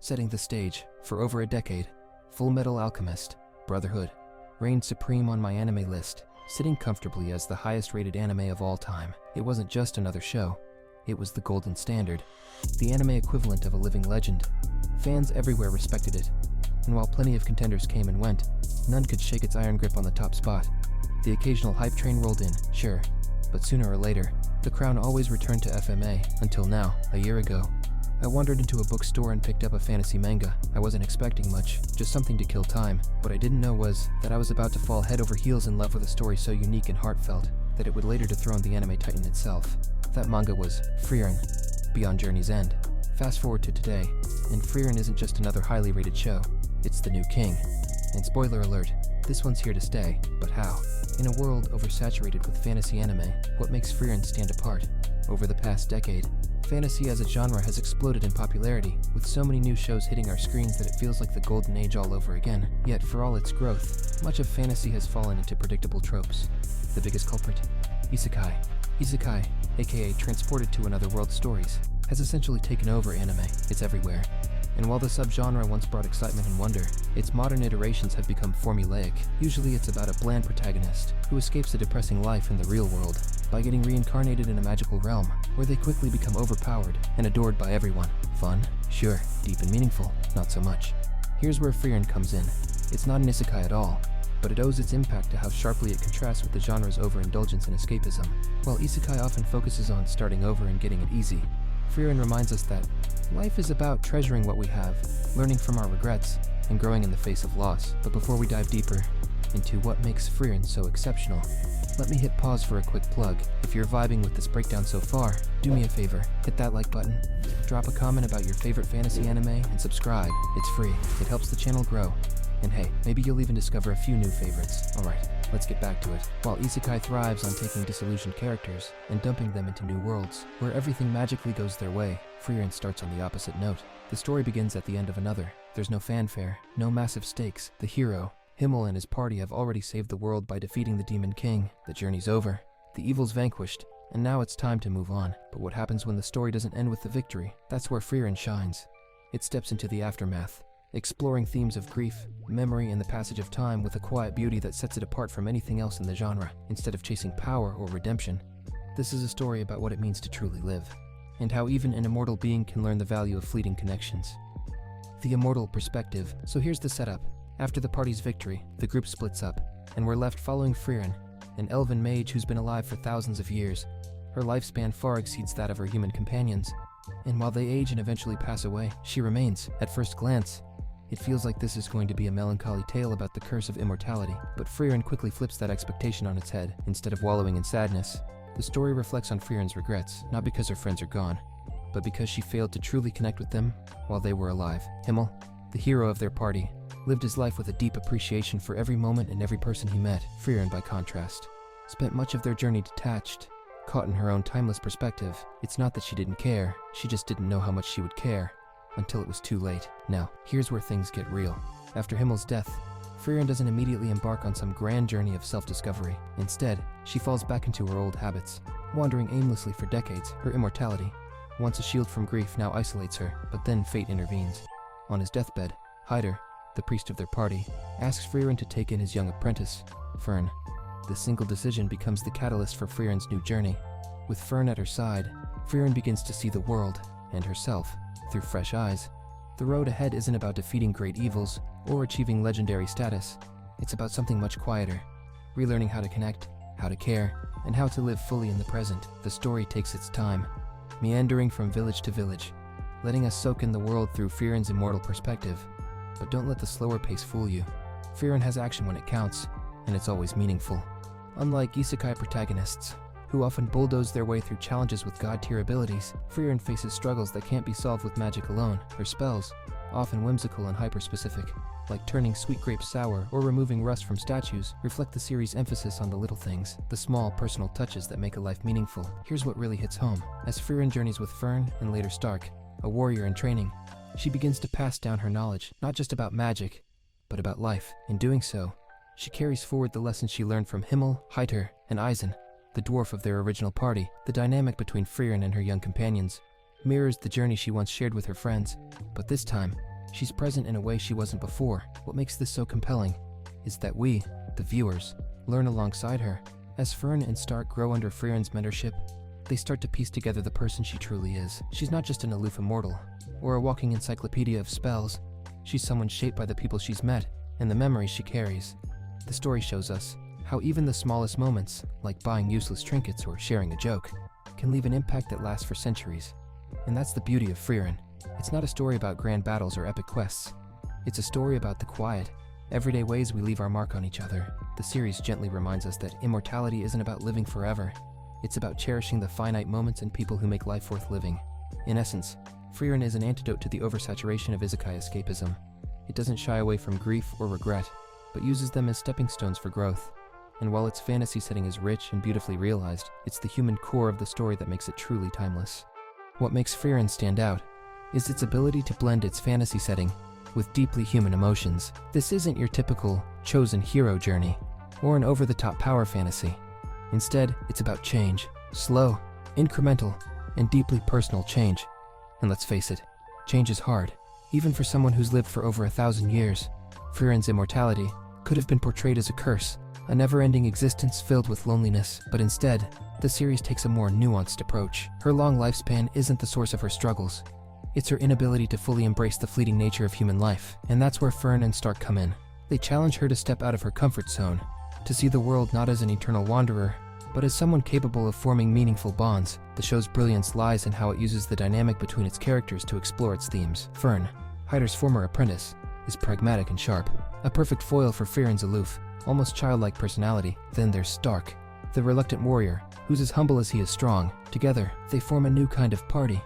Setting the stage, for over a decade, Full Metal Alchemist, Brotherhood, reigned supreme on my anime list, sitting comfortably as the highest-rated anime of all time. It wasn't just another show, it was the golden standard, the anime equivalent of a living legend. Fans everywhere respected it, and while plenty of contenders came and went, none could shake its iron grip on the top spot. The occasional hype train rolled in, sure, but sooner or later, the crown always returned to FMA, until now, a year ago. I wandered into a bookstore and picked up a fantasy manga. I wasn't expecting much, just something to kill time. What I didn't know was that I was about to fall head over heels in love with a story so unique and heartfelt that it would later dethrone the anime titan itself. That manga was Frieren, Beyond Journey's End. Fast forward to today, and Frieren isn't just another highly rated show, it's the new king. And spoiler alert, this one's here to stay, but how? In a world oversaturated with fantasy anime, what makes Frieren stand apart? Over the past decade, fantasy as a genre has exploded in popularity, with so many new shows hitting our screens that it feels like the golden age all over again. Yet for all its growth, much of fantasy has fallen into predictable tropes. The biggest culprit? Isekai. Isekai, aka transported to another world stories, has essentially taken over anime. It's everywhere. And while the subgenre once brought excitement and wonder, its modern iterations have become formulaic. Usually it's about a bland protagonist who escapes a depressing life in the real world by getting reincarnated in a magical realm, where they quickly become overpowered and adored by everyone. Fun? Sure. Deep and meaningful? Not so much. Here's where Frieren comes in. It's not an isekai at all, but it owes its impact to how sharply it contrasts with the genre's overindulgence and escapism. While isekai often focuses on starting over and getting it easy, Frieren reminds us that life is about treasuring what we have, learning from our regrets, and growing in the face of loss. But before we dive deeper into what makes Frieren so exceptional, let me hit pause for a quick plug. If you're vibing with this breakdown so far, do me a favor, hit that like button, drop a comment about your favorite fantasy anime, and subscribe. It's free, it helps the channel grow. And hey, maybe you'll even discover a few new favorites. Alright, let's get back to it. While isekai thrives on taking disillusioned characters and dumping them into new worlds, where everything magically goes their way, Frieren starts on the opposite note. The story begins at the end of another. There's no fanfare, no massive stakes. The hero, Himmel, and his party have already saved the world by defeating the Demon King. The journey's over, the evil's vanquished, and now it's time to move on. But what happens when the story doesn't end with the victory? That's where Frieren shines. It steps into the aftermath, exploring themes of grief, memory, and the passage of time with a quiet beauty that sets it apart from anything else in the genre. Instead of chasing power or redemption, this is a story about what it means to truly live, and how even an immortal being can learn the value of fleeting connections. The immortal perspective. So here's the setup. After the party's victory, the group splits up, and we're left following Frieren, an elven mage who's been alive for thousands of years. Her lifespan far exceeds that of her human companions, and while they age and eventually pass away, she remains. At first glance, it feels like this is going to be a melancholy tale about the curse of immortality, but Frieren quickly flips that expectation on its head. Instead of wallowing in sadness, the story reflects on Frieren's regrets, not because her friends are gone, but because she failed to truly connect with them while they were alive. Himmel, the hero of their party, lived his life with a deep appreciation for every moment and every person he met. Frieren, by contrast, spent much of their journey detached, caught in her own timeless perspective. It's not that she didn't care, she just didn't know how much she would care until it was too late. Now, here's where things get real. After Himmel's death, Frieren doesn't immediately embark on some grand journey of self-discovery. Instead, she falls back into her old habits, wandering aimlessly for decades. Her immortality, once a shield from grief, now isolates her, but then fate intervenes. On his deathbed, Hyder, the priest of their party, asks Frieren to take in his young apprentice, Fern. This single decision becomes the catalyst for Frieren's new journey. With Fern at her side, Frieren begins to see the world, and herself, through fresh eyes. The road ahead isn't about defeating great evils or achieving legendary status. It's about something much quieter, relearning how to connect, how to care, and how to live fully in the present. The story takes its time, meandering from village to village, letting us soak in the world through Frieren's immortal perspective. But don't let the slower pace fool you. Frieren has action when it counts, and it's always meaningful. Unlike isekai protagonists, who often bulldoze their way through challenges with god-tier abilities, Frieren faces struggles that can't be solved with magic alone. Her spells, often whimsical and hyper-specific, like turning sweet grapes sour or removing rust from statues, reflect the series' emphasis on the little things, the small, personal touches that make a life meaningful. Here's what really hits home. As Frieren journeys with Fern, and later Stark, a warrior in training, she begins to pass down her knowledge, not just about magic, but about life. In doing so, she carries forward the lessons she learned from Himmel, Hyder, and Eisen, the dwarf of their original party. The dynamic between Frieren and her young companions mirrors the journey she once shared with her friends, but this time, She's present in a way she wasn't before. What makes this so compelling is that we, the viewers, learn alongside her. As Fern and Stark grow under Frieren's mentorship, they start to piece together the person she truly is. She's not just an aloof immortal, or a walking encyclopedia of spells. She's someone shaped by the people she's met and the memories she carries. The story shows us how even the smallest moments, like buying useless trinkets or sharing a joke, can leave an impact that lasts for centuries. And that's the beauty of Frieren. It's not a story about grand battles or epic quests. It's a story about the quiet, everyday ways we leave our mark on each other. The series gently reminds us that immortality isn't about living forever. It's about cherishing the finite moments and people who make life worth living. In essence, Frieren is an antidote to the oversaturation of isekai escapism. It doesn't shy away from grief or regret, but uses them as stepping stones for growth. And while its fantasy setting is rich and beautifully realized, it's the human core of the story that makes it truly timeless. What makes Frieren stand out is its ability to blend its fantasy setting with deeply human emotions. This isn't your typical chosen hero journey or an over-the-top power fantasy. Instead, it's about change, slow, incremental, and deeply personal change. And let's face it, change is hard, even for someone who's lived for over 1,000 years. Frieren's immortality could have been portrayed as a curse, a never-ending existence filled with loneliness, but instead, the series takes a more nuanced approach. Her long lifespan isn't the source of her struggles. It's her inability to fully embrace the fleeting nature of human life, and that's where Fern and Stark come in. They challenge her to step out of her comfort zone, to see the world not as an eternal wanderer, but as someone capable of forming meaningful bonds. The show's brilliance lies in how it uses the dynamic between its characters to explore its themes. Fern, Hyder's former apprentice, is pragmatic and sharp, a perfect foil for Frieren's aloof, almost childlike personality. Then there's Stark, the reluctant warrior, who's as humble as he is strong. Together, they form a new kind of party,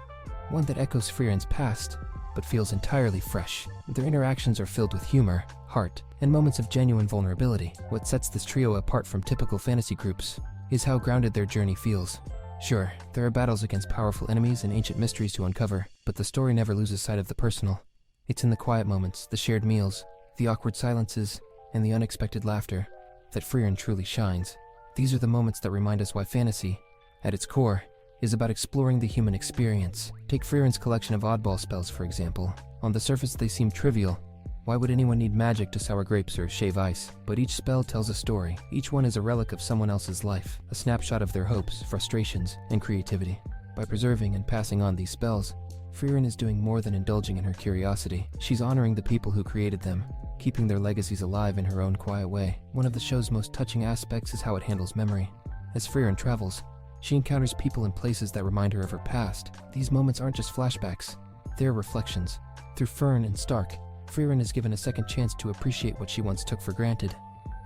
one that echoes Frieren's past, but feels entirely fresh. Their interactions are filled with humor, heart, and moments of genuine vulnerability. What sets this trio apart from typical fantasy groups is how grounded their journey feels. Sure, there are battles against powerful enemies and ancient mysteries to uncover, but the story never loses sight of the personal. It's in the quiet moments, the shared meals, the awkward silences, and the unexpected laughter that Frieren truly shines. These are the moments that remind us why fantasy, at its core, is about exploring the human experience. Take Frieren's collection of oddball spells, for example. On the surface, they seem trivial. Why would anyone need magic to sour grapes or shave ice? But each spell tells a story. Each one is a relic of someone else's life, a snapshot of their hopes, frustrations, and creativity. By preserving and passing on these spells, Frieren is doing more than indulging in her curiosity. She's honoring the people who created them, keeping their legacies alive in her own quiet way. One of the show's most touching aspects is how it handles memory. As Frieren travels, she encounters people and places that remind her of her past. These moments aren't just flashbacks, they're reflections. Through Fern and Stark, Frieren is given a second chance to appreciate what she once took for granted.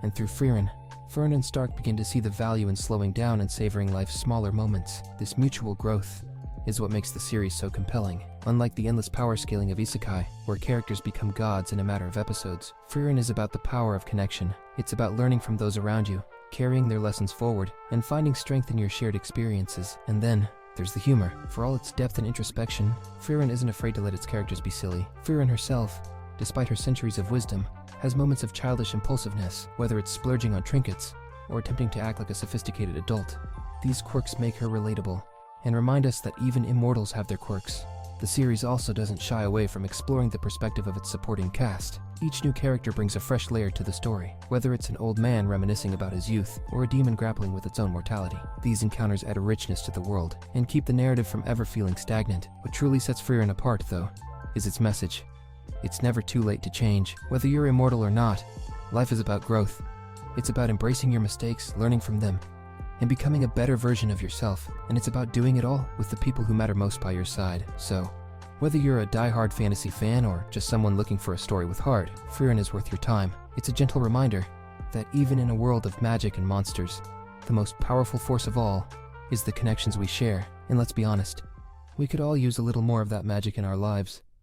And through Frieren, Fern and Stark begin to see the value in slowing down and savoring life's smaller moments. This mutual growth is what makes the series so compelling. Unlike the endless power scaling of isekai, where characters become gods in a matter of episodes, Frieren is about the power of connection. It's about learning from those around you, carrying their lessons forward, and finding strength in your shared experiences. And then, there's the humor. For all its depth and introspection, Frieren isn't afraid to let its characters be silly. Frieren herself, despite her centuries of wisdom, has moments of childish impulsiveness, whether it's splurging on trinkets or attempting to act like a sophisticated adult. These quirks make her relatable and remind us that even immortals have their quirks. The series also doesn't shy away from exploring the perspective of its supporting cast. Each new character brings a fresh layer to the story, whether it's an old man reminiscing about his youth or a demon grappling with its own mortality. These encounters add a richness to the world and keep the narrative from ever feeling stagnant. What truly sets Frieren apart, though, is its message. It's never too late to change. Whether you're immortal or not, life is about growth. It's about embracing your mistakes, learning from them, and becoming a better version of yourself. And it's about doing it all with the people who matter most by your side. So, whether you're a die-hard fantasy fan or just someone looking for a story with heart, Frieren is worth your time. It's a gentle reminder that even in a world of magic and monsters, the most powerful force of all is the connections we share. And let's be honest, we could all use a little more of that magic in our lives.